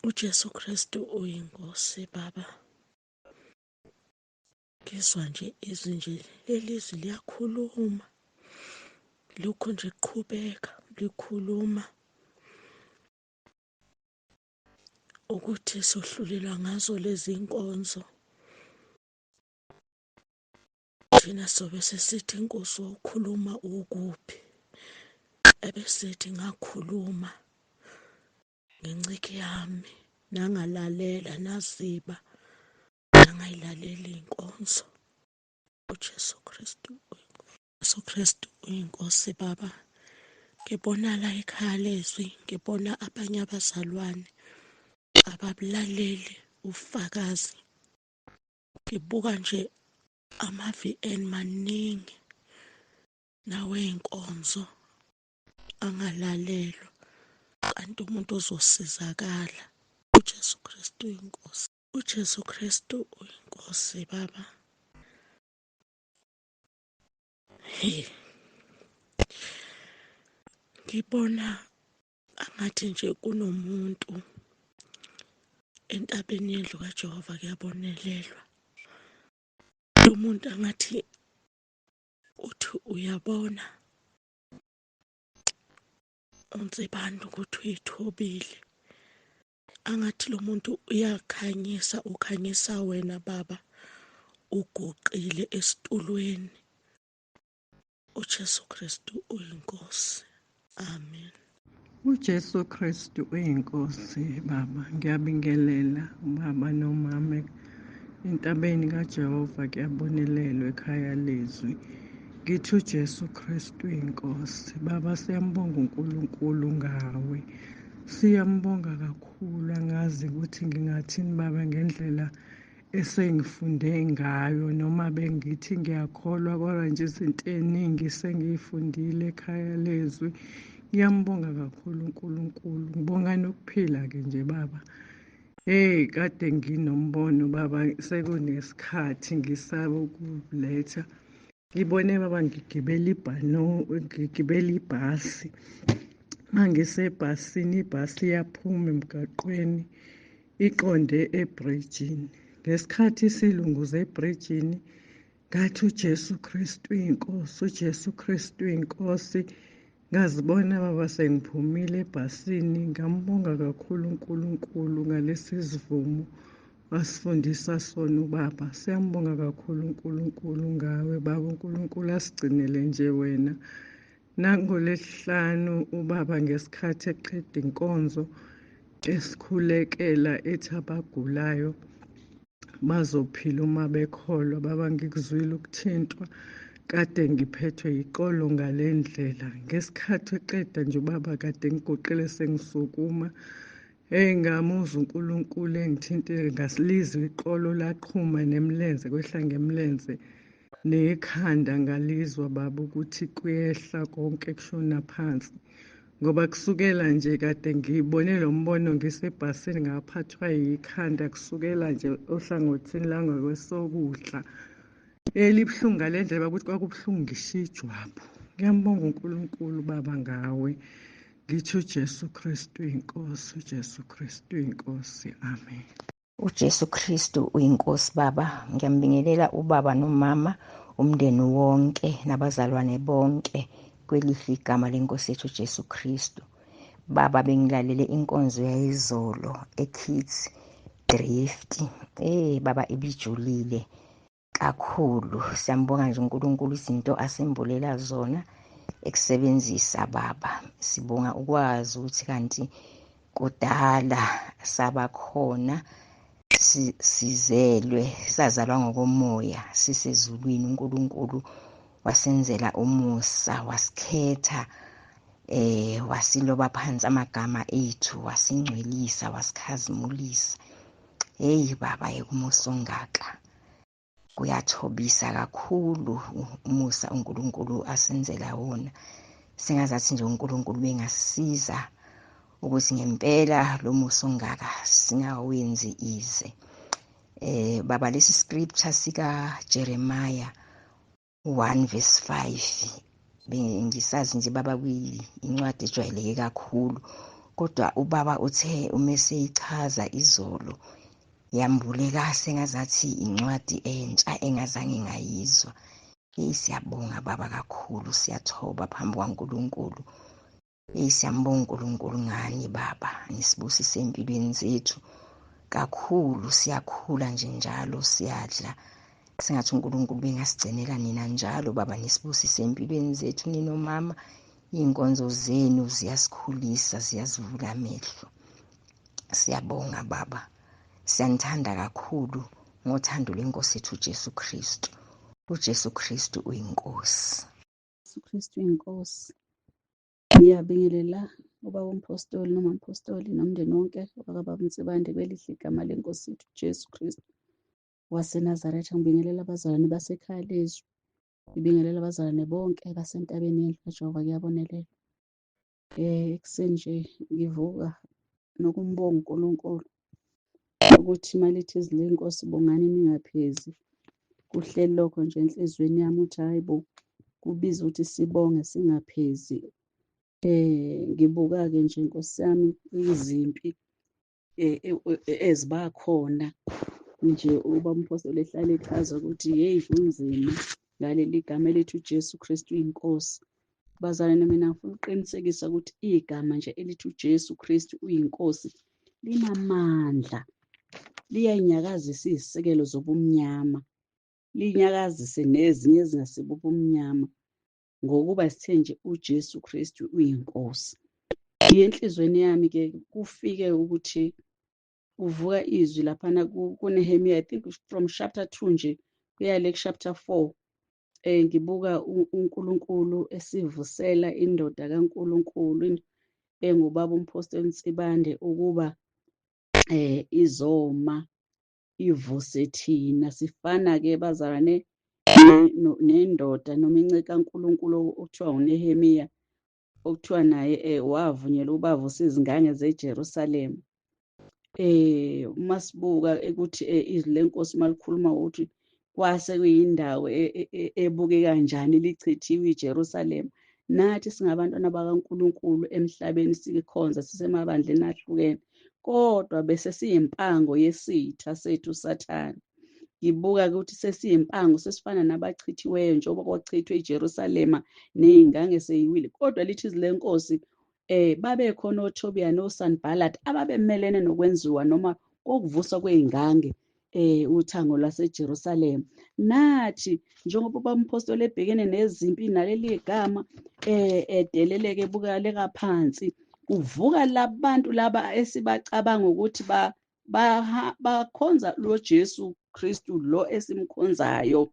uJesu Kristu uyinkosi Baba. Ngizwa nje izwi nje lelizwi liyakhuluma. Lokhu nje qhubeka likhuluma ukuthi sohlulelwa ngazo lezi nkonzo. Thina sobe sesithi Nkosi wokhuluma ukuphi. Ebesithi ngakhuluma ngencike yami nangalalela naziba nangayilalela inkonzo. uJesu Kristu uJesu Kristu uyinkosi Baba. Ngibona la ekhaya lezwi, ngibona abanye abazalwane ababulaleli ufakazi. Ngibuka nje ama-VN maningi nawe inkonzo angalalelwa, kanti umuntu uzosizakala. uJesu Kristu uyinkosi. uJesu Kristu uyinkosi Baba. Ngibona angathi nje kunomuntu entabeni yendlu kaJehova kuyabonelelwa. Lo muntu angathi uthi uyabona uNsibanda ukuthi uyithobile. Angathi lo muntu uyakhanyisa, ukhanyisa wena Baba uguqile esitulweni. uJesu Kristu uyinkosi. Amen. uJesu Kristu uyinkosi Baba. Ngiyabingelela ubaba nomama entabeni kaJehova, kuyabonelelwa ekhaya lezwi. Ngithi uJesu Kristu uyinkosi Baba. Siyambonga uNkulunkulu ngawe, siyambonga kakhulu. Angazi ukuthi ngingathini Baba ngendlela esengifunde ngayo, noma bengithi ngiyakholwa, kodwa nje izinto eziningi sengiyifundile ekhaya lezwi. Ngiyambonga kakhulu uNkulunkulu. Ngibonga nokuphila-ke nje Baba. Kade nginombono Baba, sekunesikhathi ngisaba ukuletha. Ngibone Baba ngigibela ibhasi. Mangisebhasini, ibhasi iyaphuma emgaqweni iqonde ebrijini. Ngesikhathi isilunguze ebrijini, ngathi uJesu Kristu uyinkosi, uJesu Kristu uyinkosi. Ngazibona Baba sengiphumile ebhasini. Ngambonga kakhulu uNkulunkulu ngalesi sivumo wasifundisa sona uBaba. Siyambonga kakhulu uNkulunkulu ngawe Baba. uNkulunkulu asigcinele nje wena. NangoLwesihlanu uBaba ngesikhathi eqeda inkonzo esikhulekela ethi abagulayo bazophila uma bekholwa. Baba, ngikuzwile ukuthintwa, kade ngiphethwe yiqolo ngale ndlela. Ngesikhathi eqeda nje uBaba kade ngiguqile sengisukuma. Ngamuzwa uNkulunkulu engithintile, ngasilizwa iqolo laqhuma nemlenze, kwehla ngemlenze nekhanda ngalizwa Baba ukuthi kuyehla konke kushona phansi. Ngoba kusukela nje kade ngibone lo mbono ngisebhasini ngaphathwa yikhanda kusukela nje ohlangothini langakwesokudla. Libuhlungu ngale ndlela ukuthi kwakubuhlungu ngisho ijwabu. Ngiyambonga uNkulunkulu Baba ngawe. Ngithi uJesu Kristu uyinkosi, uJesu Kristu uyinkosi. Amen. uJesu Kristu uyinkosi Baba. Ngiyambingelela ubaba nomama, umndeni wonke nabazalwane bonke kwelihle igama lenkosi yethu uJesu Kristu. Baba, bengilalele inkonzo yayizolo eKids Drift. Baba, ibijulile kakhulu. Siyambonga nje uNkulunkulu izinto asembulela zona ekusebenzisa Baba. Sibonga ukwazi ukuthi kanti kudala sabakhona, sizelwe, sazalwa ngokomoya, sisezulwini. uNkulunkulu wasenzela umusa, wasikhetha, wasiloba phansi amagama ethu, wasingcwelisa, wasikhazimulisa. Baba, umusa ongaka, kuyathobisa kakhulu umusa uNkulunkulu asenzela wona. Singazathi nje uNkulunkulu bengasisiza ukuthi ngempela lo musa ongaka singawenzi ize. Baba, lesi scripture sika Jeremiah 1:5 bengisazi nje Baba, kuyincwadi ejwayeleke kakhulu kodwa ubaba uthe uma seyichaza izolo yambuleka sengazathi incwadi entsha engazange ngayizwa. Siyabonga baba kakhulu, siyathoba phambi kwaNkulunkulu. Siyambonga uNkulunkulu ngani baba, nisibusise empilweni zethu kakhulu. Siyakhula nje njalo siyadla, sengathi uNkulunkulu bengasigcinela nina njalo baba, nisibusise empilweni zethu ninomama. Iy'nkonzo zenu ziyasikhulisa, ziyasivula amehlo. Siyabonga baba, siyanithanda kakhulu ngothando lweNkosi yethu uJesu Kristu. uJesu Kristu uyinkosi. uJesu Kristu uyinkosi. Ngiyabingelela ubaba umpostoli noma umpostoli nomndeni wonke wakababa uNsibande kwelihle igama leNkosi yethu uJesu Kristu waseNazaretha. Ngibingelela abazalwane basekhaya lezwi, ngibingelela abazalwane bonke basentabeni yendlu kaJehova kuyabonelela. Ekuseni nje ngivuka nokumbonga uNkulunkulu ukuthi malithi izwi lenkosi bongani ningaphezi. Kuhleli lokho nje enhlizweni yami ukuthi hayi bo, kubiza ukuthi sibonge singaphezi. Ngibuka-ke nje Nkosi yami izimpi ezibakhona nje ubaba umpostoli ehlala echaza ukuthi hey kunzima ngaleli gama elithi uJesu Kristu uyinkosi. Bazalwane, mina ngifuna ukuqinisekisa ukuthi igama nje elithi uJesu Kristu uyinkosi linamandla, liyayinyakazisa izisekelo zobumnyama, linyakazise nezinye ezingasibo ubumnyama, ngokuba sithe nje uJesu Kristu uyinkosi. Enhlizweni yami-ke kufike ukuthi uvuka izwi laphana kuNehemiya, I think from chapter 2 nje kuya le chapter 4. Ngibuka uNkulunkulu esivusela indoda kaNkulunkulu engubaba umpostoli Nsibande ukuba izoma ivuse thina. Sifana-ke bazalwane nendoda noma inceka kaNkulunkulu okuthiwa uNehemiya, okuthiwa naye wavunyelwa ukuba avuse izingange zeJerusalema. Masibuka ukuthi izwi lenkosi malikhuluma ukuthi kwase kuyindawo ebukeka kanjani lichithiwe iJerusalema. Nathi singabantwana bakaNkulunkulu emhlabeni sikhonza sisemabandleni ahlukene, kodwa bese siyimpango yesitha sethu uSathane. Ngibuka ukuthi sesiyimpango, sesifana nabachithiweyo njengoba kwachithwe iJerusalema ney'ngange seyiwile. Kodwa lithi izwi lenkosi babekhona oThobiya noSanballat ababemelene nokwenziwa noma kokuvuswa kwey'ngange uthango lwaseJerusalema. Nathi njengoba ubaba umpostoli ebhekene nezimpi naleli gama edeleleke ebukaleka phansi, kuvuka labantu laba esibacabanga ukuthi bakhonza lo Jesu Kristu lo esimkhonzayo,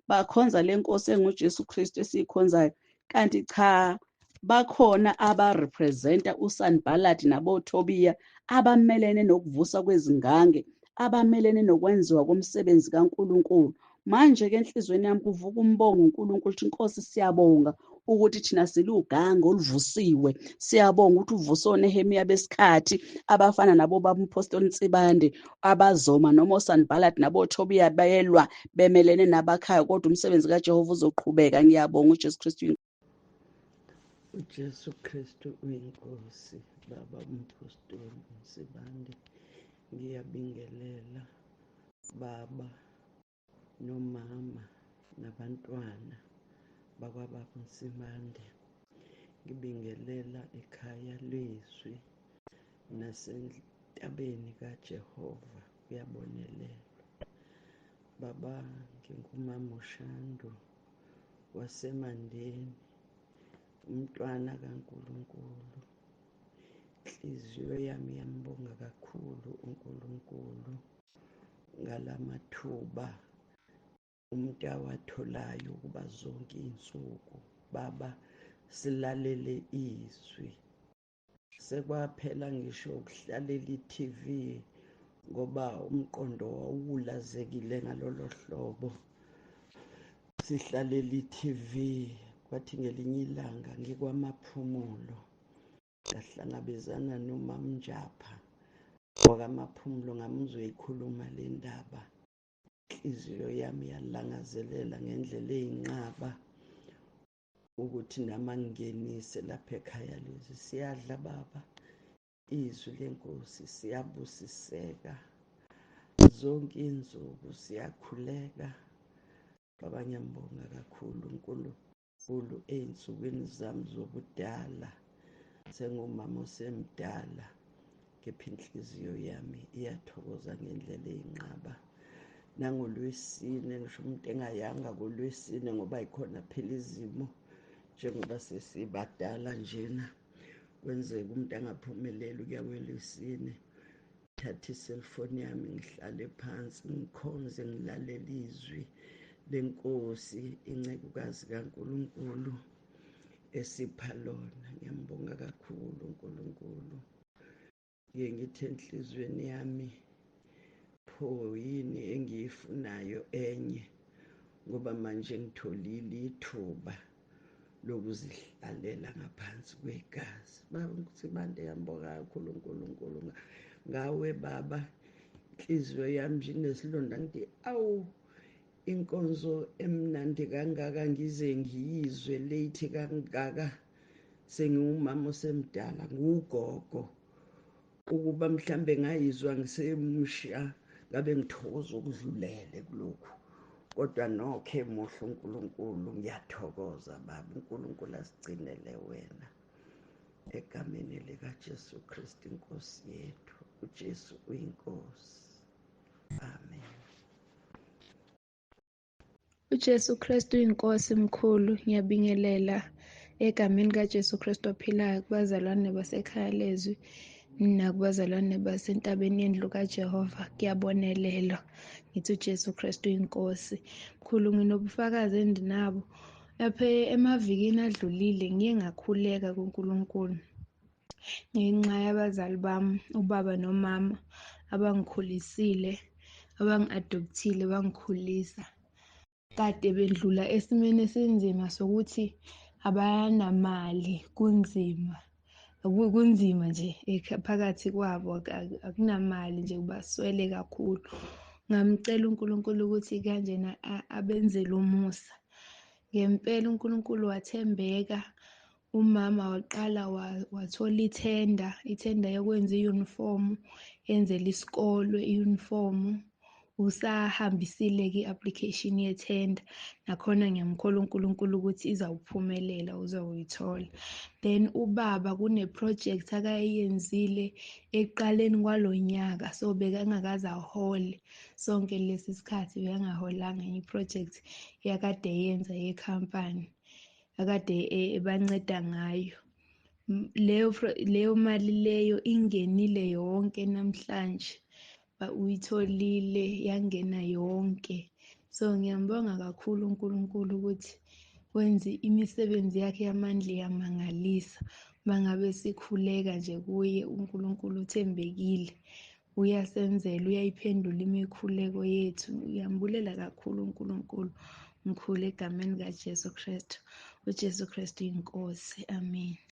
bakhonza le nkosi enguJesu Kristu esiyikhonzayo, kanti cha, bakhona abarepresenta uSanballat naboThobiya abamelene nokuvusa kwezingange, abamelene nokwenziwa komsebenzi kaNkulunkulu. Manje-ke enhlizweni yami kuvuka umbongo uNkulunkulu ukuthi Nkosi siyabonga ukuthi thina silugange oluvusiwe. Siyabonga ukuthi uvuse oNehemiya besikhathi abafana nabo baba umpostoli Nsibande abazoma noma oSanballat naboThobiya belwa bemelene nabakhaya, kodwa umsebenzi kaJehova uzoqhubeka. Ngiyabonga uJesu Kristu. uJesu Kristu uyinkosi. Baba umpostoli Nsibande, ngiyabingelela baba nomama nabantwana bakwababa Nsibande. Ngibingelela ekhaya lezwi nasentabeni kaJehova kuyabonelelwa. Baba, ngingumama uShando waseMandeni, umntwana kaNkulunkulu. Inhliziyo yami yambonga kakhulu uNkulunkulu ngalamathuba umuntu awatholayo ukuba zonke iy'nsuku baba silalele izwi. Sekwaphela ngisho ukuhlalela i-TV ngoba umqondo wawulazekile ngalolo hlobo. Sihlalela i-TV, kwathi ngelinye ilanga ngikwamaphumulo ngahlangabezana noMamNjapha wakamaphumulo, ngamuzwa eyikhuluma le ndaba. Inhliziyo yami yalangazelela ngendlela eyinqaba ukuthi nama ngingenise lapha ekhaya lezi. Siyadla baba, izwi lenkosi siyabusiseka, zonke inzuku siyakhuleka. Baba, ngiyambonga kakhulu uNkulunkulu ey'nsukwini zami zobudala, sengumama osemdala, kepha inhliziyo yami iyathokoza ngendlela eyinqaba. NangoLwesine, ngisho umuntu engayanga ngoLwesine ngoba yikhona phela izimo, njengoba sesibadala njena, kwenzeka umuntu angaphumeleli ukuya kweLwesine. Thatha iselfoni yami ngihlale phansi ngikhonze ngilalele izwi lenkosi, incekukazi kaNkulunkulu esipha lona. Ngiyambonga kakhulu uNkulunkulu. Ngike ngithi enhlizweni yami, pho yini engiyifunayo enye, ngoba manje ngitholile ithuba lokuzihlalela ngaphansi kwegazi. Sibande yambonga kakhulu uNkulunkulu ngawe Baba. Inhliziyo yami nje inesilonda, ngithi awu, inkonzo emnandi kangaka ngize ngiyizwe late kangaka, sengiwumama osemdala, ngugogo, ukuba mhlambe ngayizwa ngisemusha ngabe ngithokoza okudlulele kulokhu. Kodwa nokho emuhle uNkulunkulu, ngiyathokoza Baba. uNkulunkulu asigcinele wena, egameni likaJesu Kristu inkosi yethu. uJesu uyinkosi. Amen. uJesu Kristu uyinkosi mkhulu. Ngiyabingelela egameni kaJesu Kristu ophilayo kubazalwane basekhaya lezwi nakubazalwane basentabeni yendlu kaJehova. Kuyabonelelwa, ngithi uJesu Kristu uyinkosi. Mkhulu, nginobufakazi endinabo. Lapha emavikini adlulile ngiye ngakhuleka kuNkulunkulu ngenxa yabazali bami, ubaba nomama, abangikhulisile, abangi-adopthile, bangikhulisa. Kade bendlula esimeni esinzima sokuthi abanamali, kunzima nje phakathi kwabo, akunamali nje, baswele kakhulu. Ngamcela uNkulunkulu ukuthi kanjena abenzele umusa. Ngempela uNkulunkulu wathembeka. Umama waqala wathola ithenda yokwenza iyunifomu, yenzela isikole iyunifomu. Usahambisile-ke i-application yethenda, nakhona ngiyamkholwa uNkulunkulu ukuthi izawuphumelela, uzawuyithola. Then ubaba kune-project akayenzile ekuqaleni kwalo nyaka, so bekangakaze ahole sonke lesi sikhathi, bekangaholanga enye i-project yakade yenza yekhampani akade ebanceda ngayo. Leyo mali leyo ingenile yonke namhlanje, uyitholile, yangena yonke. So ngiyambonga kakhulu uNkulunkulu ukuthi wenze imisebenzi yakhe yamandla yamangalisa. Mangabe sikhuleka nje kuye, uNkulunkulu uthembekile, uyasenzela, uyayiphendula imikhuleko yethu. Uyambulela kakhulu uNkulunkulu mkhulu, egameni kaJesu Kristu. uJesu Kristu inkosi. Amen.